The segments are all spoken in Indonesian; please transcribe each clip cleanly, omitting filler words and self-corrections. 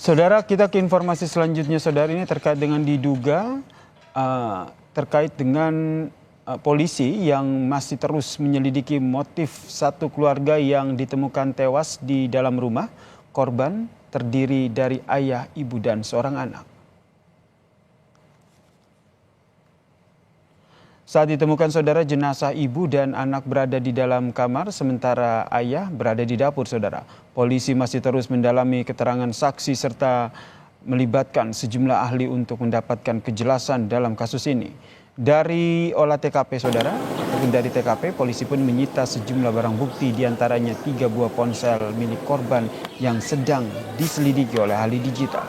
Saudara, kita ke informasi selanjutnya. Saudara, ini terkait dengan diduga terkait dengan polisi yang masih terus menyelidiki motif satu keluarga yang ditemukan tewas di dalam rumah. Korban terdiri dari ayah, ibu, dan seorang anak. Saat ditemukan saudara, jenazah ibu dan anak berada di dalam kamar, sementara ayah berada di dapur saudara. Polisi masih terus mendalami keterangan saksi serta melibatkan sejumlah ahli untuk mendapatkan kejelasan dalam kasus ini. Dari olah TKP saudara, ataupun dari TKP, polisi pun menyita sejumlah barang bukti, diantaranya 3 buah ponsel milik korban yang sedang diselidiki oleh ahli digital.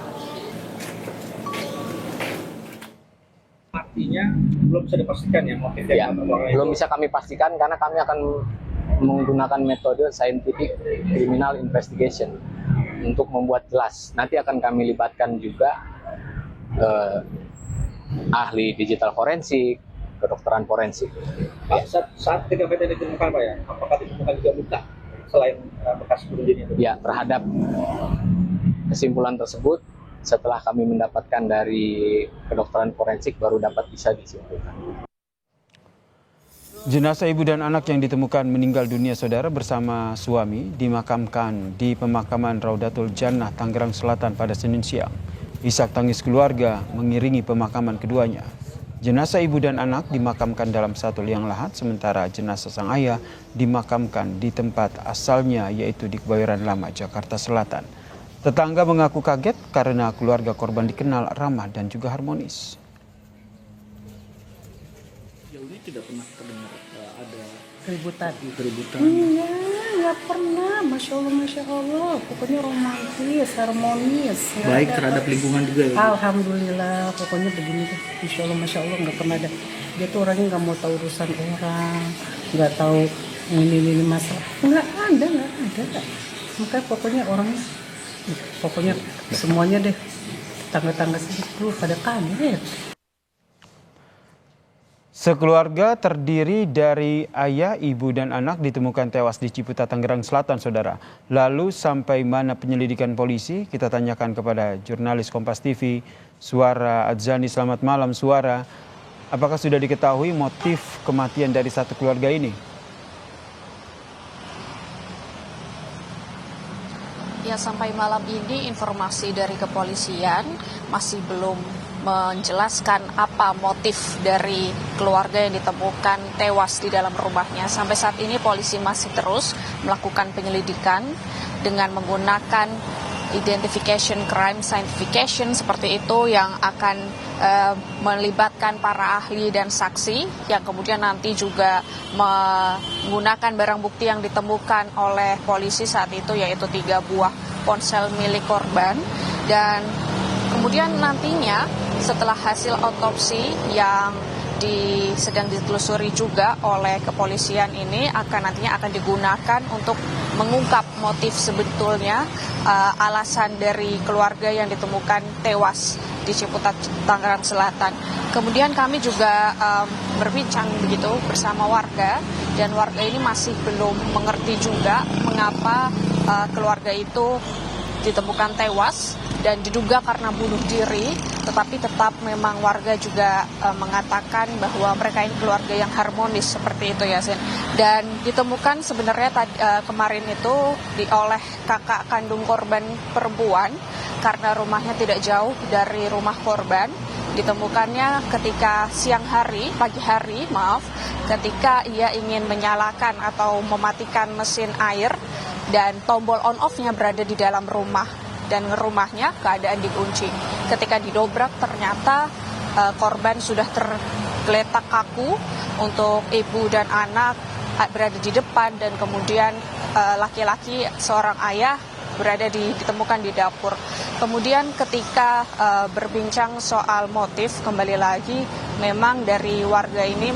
Artinya belum bisa dipastikan ya motifnya? Ya, belum bisa kami pastikan karena kami akan menggunakan metode scientific criminal investigation untuk membuat jelas. Nanti akan kami libatkan juga ahli digital forensik, kedokteran forensik. Pak, saat TKP tadi ditemukan Pak ya, apakah ditemukan juga luka selain bekas bunuh diri itu? Ya, terhadap kesimpulan tersebut setelah kami mendapatkan dari kedokteran forensik baru dapat bisa disimpulkan. Jenazah ibu dan anak yang ditemukan meninggal dunia saudara bersama suami dimakamkan di pemakaman Raudatul Jannah, Tangerang Selatan pada Senin siang. Isak tangis keluarga mengiringi pemakaman keduanya. Jenazah ibu dan anak dimakamkan dalam satu liang lahat, sementara jenazah sang ayah dimakamkan di tempat asalnya, yaitu di Kebayoran Lama, Jakarta Selatan. Tetangga mengaku kaget karena keluarga korban dikenal ramah dan juga harmonis. Jauh ini tidak pernah terdengar ada keributan. Iya, nggak pernah. Masya Allah. Pokoknya romantis, harmonis. baik terhadap lingkungan juga ya? Alhamdulillah, pokoknya begini deh. Masya Allah, nggak pernah ada. Dia tuh orangnya nggak mau tahu urusan orang, nggak tahu ini masalah. Nggak ada. Makanya pokoknya semuanya deh. Tangga-tangga sini tuh pada kaget. Sekeluarga terdiri dari ayah, ibu, dan anak ditemukan tewas di Ciputat, Tangerang Selatan, saudara. Lalu sampai mana penyelidikan polisi? Kita tanyakan kepada jurnalis Kompas TV, Suara Adzani. Selamat malam, Suara. Apakah sudah diketahui motif kematian dari satu keluarga ini? Ya, sampai malam ini informasi dari kepolisian masih belum menjelaskan apa motif dari keluarga yang ditemukan tewas di dalam rumahnya. Sampai saat ini polisi masih terus melakukan penyelidikan dengan menggunakan identification crime scientification seperti itu yang akan melibatkan para ahli dan saksi yang kemudian nanti juga menggunakan barang bukti yang ditemukan oleh polisi saat itu, yaitu 3 buah ponsel milik korban. Dan kemudian nantinya setelah hasil otopsi yang sedang ditelusuri juga oleh kepolisian ini nantinya akan digunakan untuk mengungkap motif sebetulnya alasan dari keluarga yang ditemukan tewas di Ciputat, Tangerang Selatan. Kemudian kami juga berbincang begitu bersama warga, dan warga ini masih belum mengerti juga mengapa keluarga itu ditemukan tewas dan diduga karena bunuh diri, tetapi tetap memang warga juga mengatakan bahwa mereka ini keluarga yang harmonis seperti itu, Yasin. Dan ditemukan sebenarnya kemarin itu oleh kakak kandung korban perempuan, karena rumahnya tidak jauh dari rumah korban. Ditemukannya ketika pagi hari, ketika ia ingin menyalakan atau mematikan mesin air, dan tombol on off-nya berada di dalam rumah. Dan rumahnya keadaan dikunci. Ketika didobrak ternyata korban sudah tergeletak kaku, untuk ibu dan anak berada di depan, dan kemudian laki-laki seorang ayah ditemukan di dapur. Kemudian ketika berbincang soal motif, kembali lagi memang dari warga ini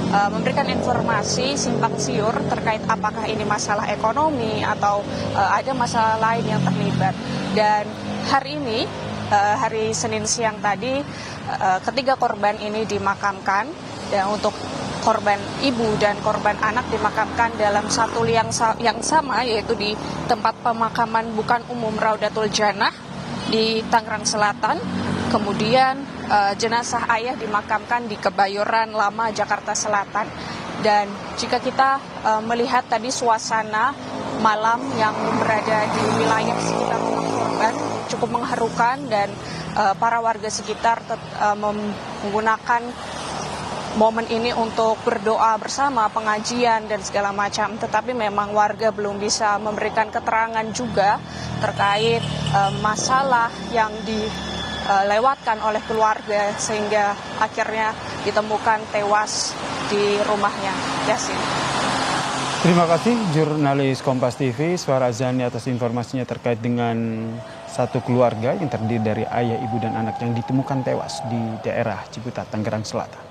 memberikan informasi simpang siur terkait apakah ini masalah ekonomi atau ada masalah lain yang terlibat. Dan hari ini, hari Senin siang tadi, ketiga korban ini dimakamkan, dan untuk korban ibu dan korban anak dimakamkan dalam satu liang yang sama, yaitu di tempat pemakaman bukan umum Raudatul Jannah di Tangerang Selatan. Kemudian jenazah ayah dimakamkan di Kebayoran Lama, Jakarta Selatan. Dan jika kita melihat tadi suasana malam yang berada di wilayah sekitar rumah korban cukup mengharukan, dan para warga sekitar menggunakan momen ini untuk berdoa bersama, pengajian dan segala macam. Tetapi memang warga belum bisa memberikan keterangan juga terkait masalah yang dilewatkan oleh keluarga sehingga akhirnya ditemukan tewas di rumahnya. Yasin. Terima kasih jurnalis Kompas TV Suara Zani atas informasinya terkait dengan satu keluarga yang terdiri dari ayah, ibu dan anak yang ditemukan tewas di daerah Ciputat, Tangerang Selatan.